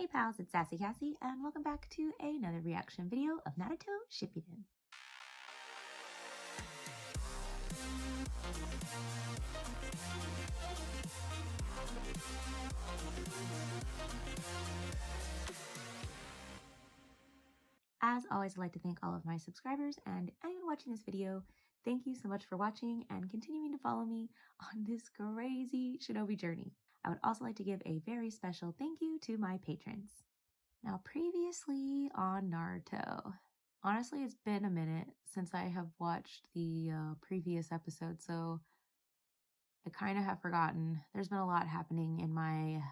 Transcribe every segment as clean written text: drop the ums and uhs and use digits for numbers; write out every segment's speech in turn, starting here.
Hey pals, it's Sassy Cassie, and welcome back to another reaction video of Naruto Shippuden. As always, I'd like to thank all of my subscribers and anyone watching this video. Thank you so much for watching and continuing to follow me on this crazy shinobi journey. I would also like to give a very special thank you to my patrons. Now, previously on Naruto, honestly, it's been a minute since I have watched the previous episode, so I kind of have forgotten. There's been a lot happening in my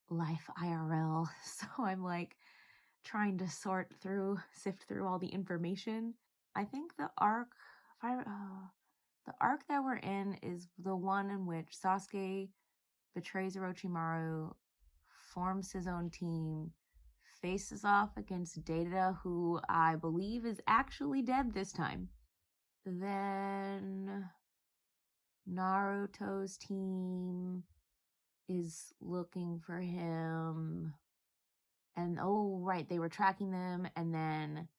life IRL, so I'm like trying to sift through all the information. I think the arc that we're in is the one in which Sasuke betrays Orochimaru, forms his own team, faces off against Data, who I believe is actually dead this time. Then Naruto's team is looking for him. And oh, right, they were tracking them, and then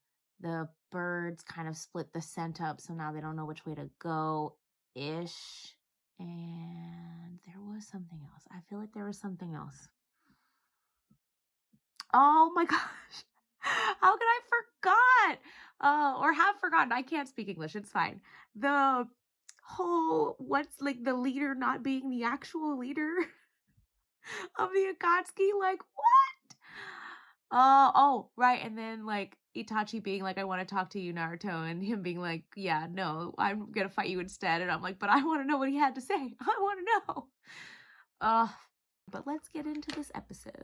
the birds kind of split the scent up, so now they don't know which way to go-ish. And there was something else. I feel like there was something else. Oh my gosh. How could I forgot? Or have forgotten. I can't speak English. It's fine. The whole, what's like the leader not being the actual leader of the Akatsuki? Like, what? Oh, right. And then like Itachi being like, I want to talk to you, Naruto. And him being like, yeah, no, I'm going to fight you instead. And I'm like, but I want to know what he had to say. I want to know. But let's get into this episode.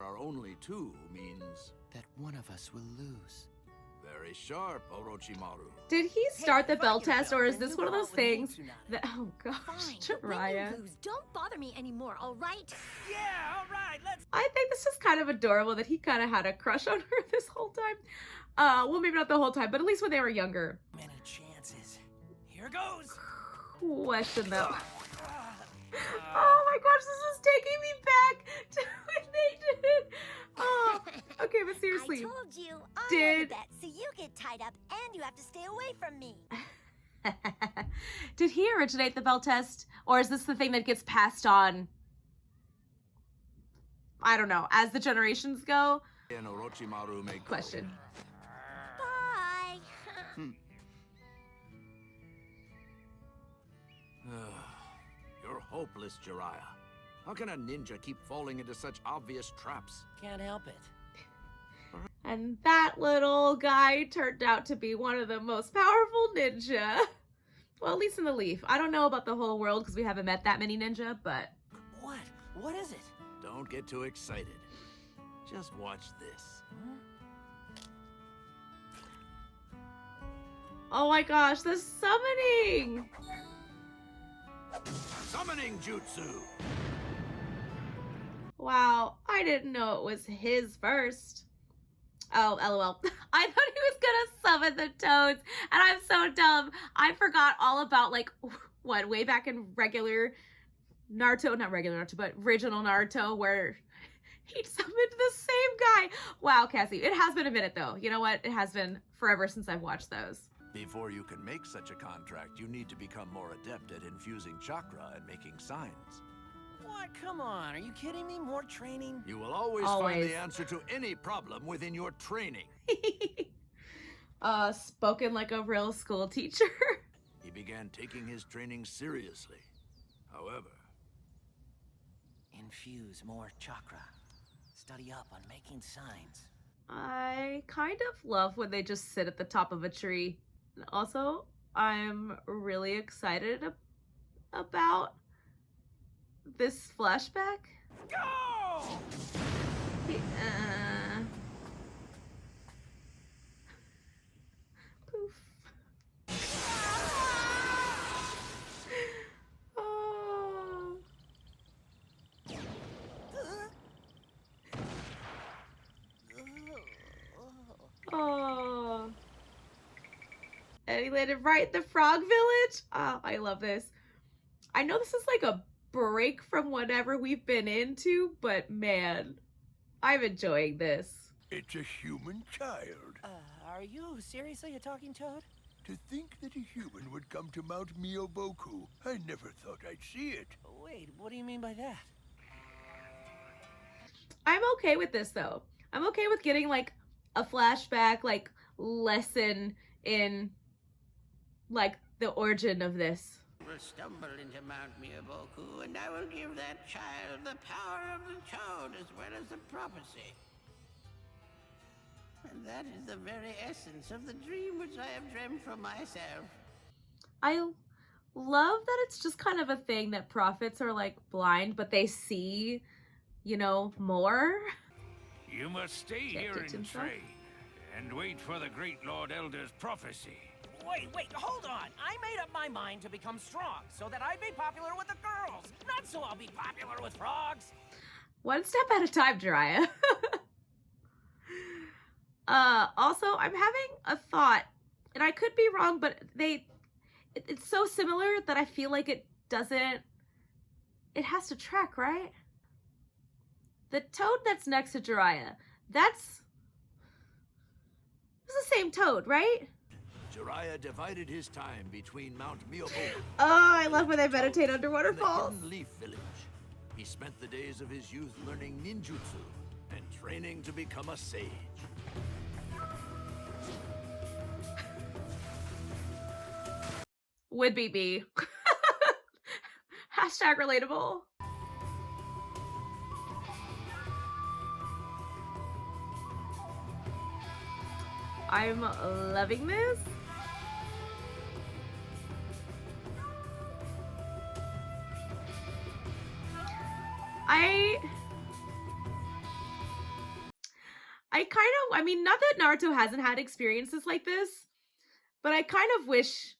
There are only two means that one of us will lose. Very sharp, Orochimaru. Did he start the bell test, or is this one of those things that, oh gosh, Jiraiya. Don't bother me anymore, all right? Yeah, all right, let's... I think this is kind of adorable that he kind of had a crush on her this whole time. Well, maybe not the whole time, but at least when they were younger. Many chances. Here goes. Question though. Oh my gosh, this is taking me back to when they did it. Oh, okay, but seriously. I told you, I did... bet, so you get tied up and you have to stay away from me. Did he originate the bell test? Or is this the thing that gets passed on? I don't know. As the generations go? And Orochimaru may Question. Bye. You're hopeless, Jiraiya. How can a ninja keep falling into such obvious traps? Can't help it. And that little guy turned out to be one of the most powerful ninja. Well, at least in the Leaf. I don't know about the whole world because we haven't met that many ninja, but... What? What is it? Don't get too excited. Just watch this. Oh my gosh, the summoning! Summoning Jutsu! Wow, I didn't know it was his first. Oh, LOL. I thought he was gonna summon the toads, and I'm so dumb. I forgot all about, like, what, way back in regular Naruto, not regular Naruto, but original Naruto, where he summoned the same guy. Wow, Cassie, it has been a minute, though. You know what? It has been forever since I've watched those. Before you can make such a contract, you need to become more adept at infusing chakra and making signs. What? Come on. Are you kidding me? More training? You will always find the answer to any problem within your training. Spoken like a real school teacher. He began taking his training seriously. However... Infuse more chakra. Study up on making signs. I kind of love when they just sit at the top of a tree. Also, I'm really excited about this flashback. Go! Poof. Oh. Oh. And he landed right in the frog village. Oh, I love this. I know this is like a break from whatever we've been into, but man, I'm enjoying this. It's a human child. Are you seriously a talking toad? To think that a human would come to Mount Miyoboku, I never thought I'd see it. Wait, what do you mean by that? I'm okay with this though. I'm okay with getting like a flashback, like lesson in like the origin of this. Will stumble into Mount Miyaboku, and I will give that child the power of the toad as well as the prophecy. And that is the very essence of the dream which I have dreamt for myself. I love that it's just kind of a thing that prophets are like blind, but they see, you know, more. You must stay here and himself. train, and wait for the Great Lord Elder's prophecy. Wait, hold on. I made up my mind to become strong so that I'd be popular with the girls, not so I'll be popular with frogs. One step at a time, Jiraiya. Also, I'm having a thought, and I could be wrong, but it's so similar that I feel like it has to track, right? The toad that's next to Jiraiya, it's the same toad, right? Jiraiya divided his time between Mount Miyoboku. Oh, I love when they meditate under and waterfalls. the Hidden Leaf Village. He spent the days of his youth learning ninjutsu and training to become a sage. Would be me. Hashtag relatable. I'm loving this. I mean, not that Naruto hasn't had experiences like this, but I kind of wish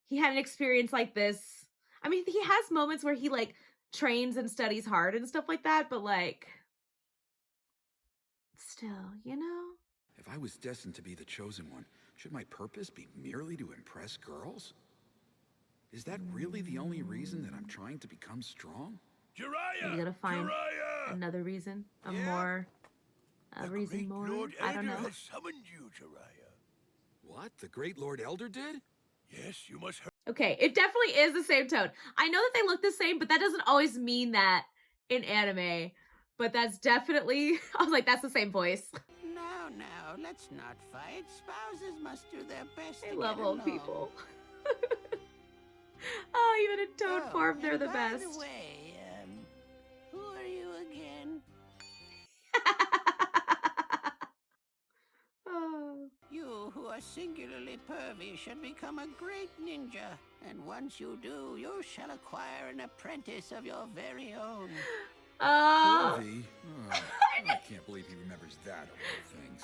he had an experience like this. I mean, he has moments where he like trains and studies hard and stuff like that, but like, still, you know? If I was destined to be the chosen one, should my purpose be merely to impress girls? Is that really the only reason that I'm trying to become strong? Jiraiya! You gotta find Jiraiya! another reason, a The reason Great more. Lord I don't Elder know. has summoned you, Jiraiya. What? The Great Lord Elder did? Yes, you must hurry. Okay, it definitely is the same tone. I know that they look the same, but that doesn't always mean that in anime. But that's definitely, I was like, that's the same voice. Now, let's not fight. Spouses must do their best I to love get old along. people. Oh, even in toad Oh, form, they're and the by best. the way, who are you again? Oh. You, who are singularly pervy, should become a great ninja. And once you do, you shall acquire an apprentice of your very own. Harvey? Oh, I can't believe he remembers that of all things.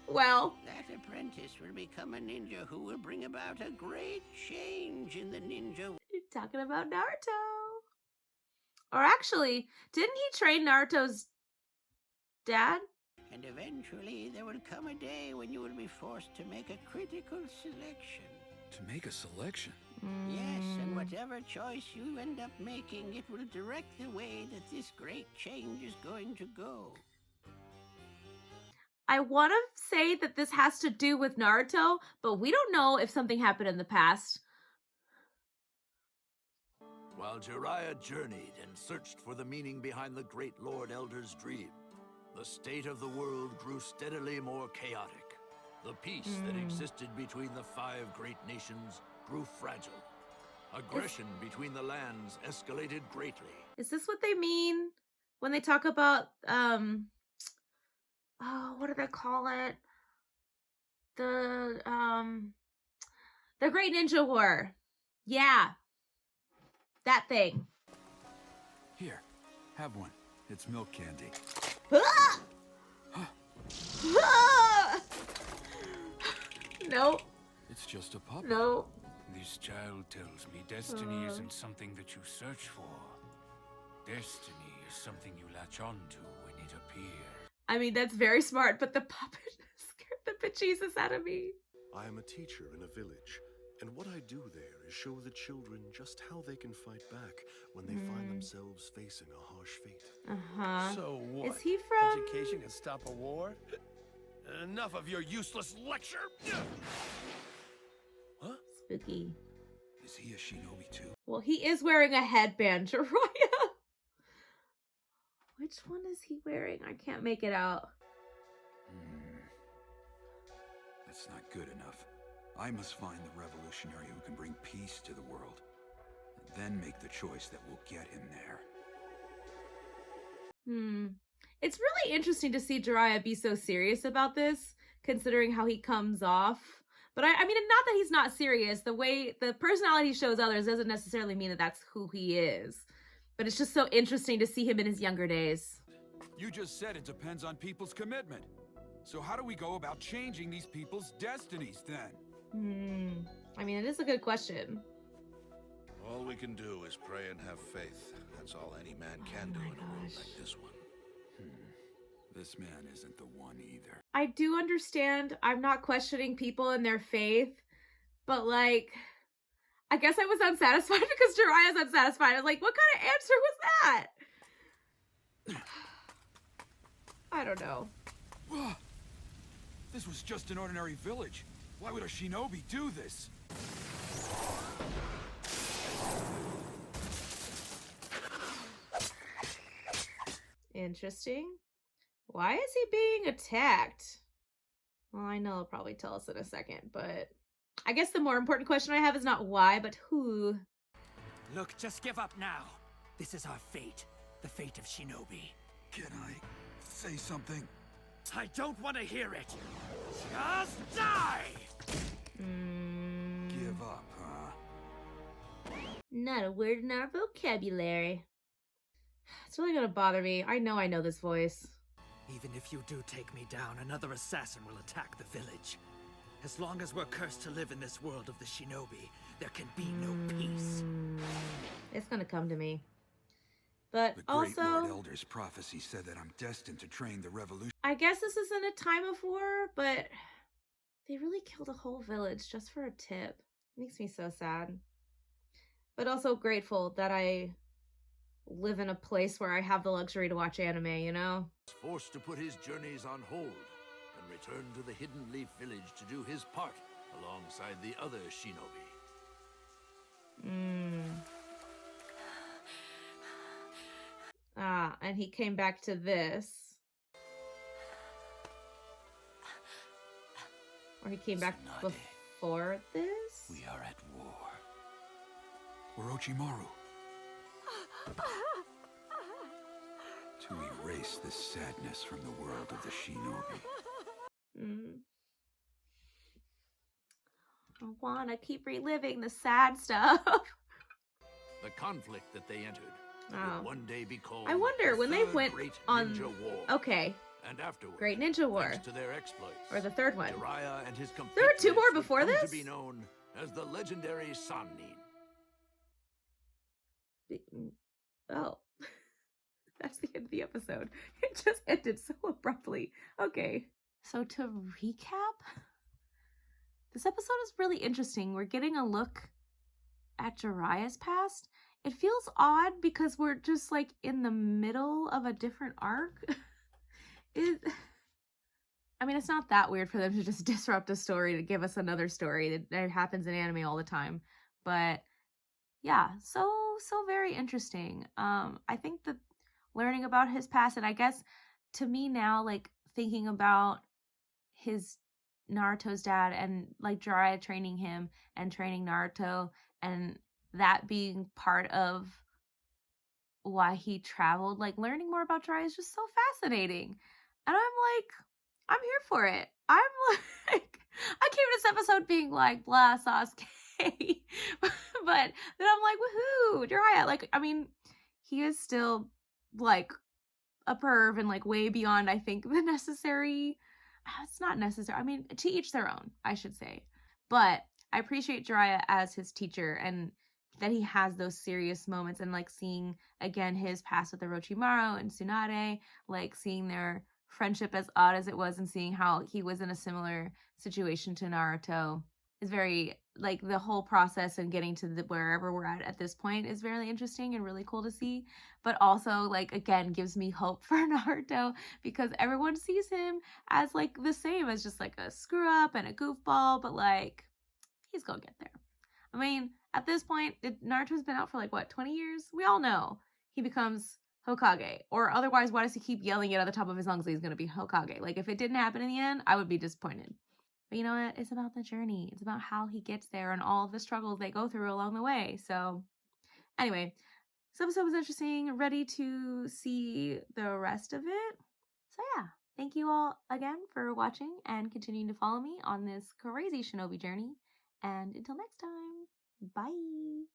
Well. That apprentice will become a ninja who will bring about a great change in the ninja. You're talking about Naruto. Or actually, didn't he train Naruto's dad? And eventually, there will come a day when you will be forced to make a critical selection. To make a selection? Yes, and whatever choice you end up making, it will direct the way that this great change is going to go. I want to say that this has to do with Naruto, but we don't know if something happened in the past. While Jiraiya journeyed and searched for the meaning behind the Great Lord Elder's dream, the state of the world grew steadily more chaotic. The peace that existed between the 5 great nations grew fragile. Aggression between the lands escalated greatly. Is this what they mean when they talk about, oh, what do they call it? The Great Ninja War. Yeah. That thing. Here, have one. It's milk candy. Ah! Ah! No. It's just a puppy. No. This child tells me destiny isn't something that you search for. Destiny is something you latch on to when it appears. I mean, that's very smart, but the puppet scared the bejesus out of me. I am a teacher in a village, And what I do there is show the children just how they can fight back when they find themselves facing a harsh fate. Uh-huh. So what? Is he from... Education can stop a war? Enough of your useless lecture! Huh? Spooky. Is he a shinobi too? Well, he is wearing a headband, Jiraiya. Which one is he wearing? I can't make it out. That's not good enough. I must find the revolutionary who can bring peace to the world, and then make the choice that will get him there. It's really interesting to see Jiraiya be so serious about this, considering how he comes off. But I mean, not that he's not serious. The way the personality he shows others doesn't necessarily mean that that's who he is. But it's just so interesting to see him in his younger days. You just said it depends on people's commitment. So how do we go about changing these people's destinies then? I mean, it is a good question. All we can do is pray and have faith. That's all any man can do in a world like this one. This man isn't the one either. I do understand. I'm not questioning people and their faith. But, like, I guess I was unsatisfied because Jiraiya's unsatisfied. I was like, what kind of answer was that? I don't know. This was just an ordinary village. Why would a shinobi do this? Interesting. Why is he being attacked? Well, I know he'll probably tell us in a second, but I guess the more important question I have is not why, but who. Look, just give up now. This is our fate. The fate of Shinobi. Can I say something? I don't want to hear it. Just die! Give up, huh? Not a word in our vocabulary. It's really gonna bother me. I know this voice. Even if you do take me down, another assassin will attack the village. As long as we're cursed to live in this world of the shinobi, there can be no peace. It's gonna come to me. But The great also, Lord Elder's prophecy said that I'm destined to train the revolution. I guess this isn't a time of war, but they really killed a whole village just for a tip. Makes me so sad. But also grateful that I live in a place where I have the luxury to watch anime, you know? Forced to put his journeys on hold and return to the Hidden Leaf Village to do his part alongside the other shinobi. Ah, and he came back to this. Or he came back before this? We are at war. Orochimaru. To erase the sadness from the world of the shinobi. I wanna keep reliving the sad stuff. The conflict that they entered Oh. would one day be called I wonder the when they Third went Great on. Ninja War. Okay, And afterward, Great Ninja War. thanks to their exploits, Or the third one. Jiraiya and his There were two compatriots more would before come this? to be known as the legendary Sannin. Oh. That's the end of the episode. It just ended so abruptly. Okay. So to recap, this episode is really interesting. We're getting a look at Jiraiya's past. It feels odd because we're just like in the middle of a different arc. I mean, it's not that weird for them to just disrupt a story to give us another story. That happens in anime all the time. But yeah, so very interesting. I think that learning about his past, and I guess to me now, like thinking about his Naruto's dad and like Jiraiya training him and training Naruto, and that being part of why he traveled, like learning more about Jiraiya is just so fascinating. And I'm like, I'm here for it. I'm like, I came to this episode being like, blah, Sasuke. But then I'm like, woohoo, Jiraiya. Like, I mean, he is still like a perv and like way beyond, I think, the necessary. It's not necessary. I mean, to each their own, I should say. But I appreciate Jiraiya as his teacher and that he has those serious moments, and like seeing again his past with Orochimaru and Tsunade, like seeing their friendship as odd as it was and seeing how he was in a similar situation to Naruto is very, like, the whole process and getting to wherever we're at this point is really interesting and really cool to see. But also, like, again, gives me hope for Naruto because everyone sees him as, like, the same as just, like, a screw up and a goofball, but, like, he's gonna get there. I mean, at this point, Naruto's been out for, like, what, 20 years? We all know he becomes Hokage. Or otherwise, why does he keep yelling it at the top of his lungs that he's gonna be Hokage? Like, if it didn't happen in the end, I would be disappointed. But you know what? It's about the journey. It's about how he gets there and all of the struggles they go through along the way. So, anyway, this episode was interesting. Ready to see the rest of it. So, yeah, thank you all again for watching and continuing to follow me on this crazy shinobi journey. And until next time, bye.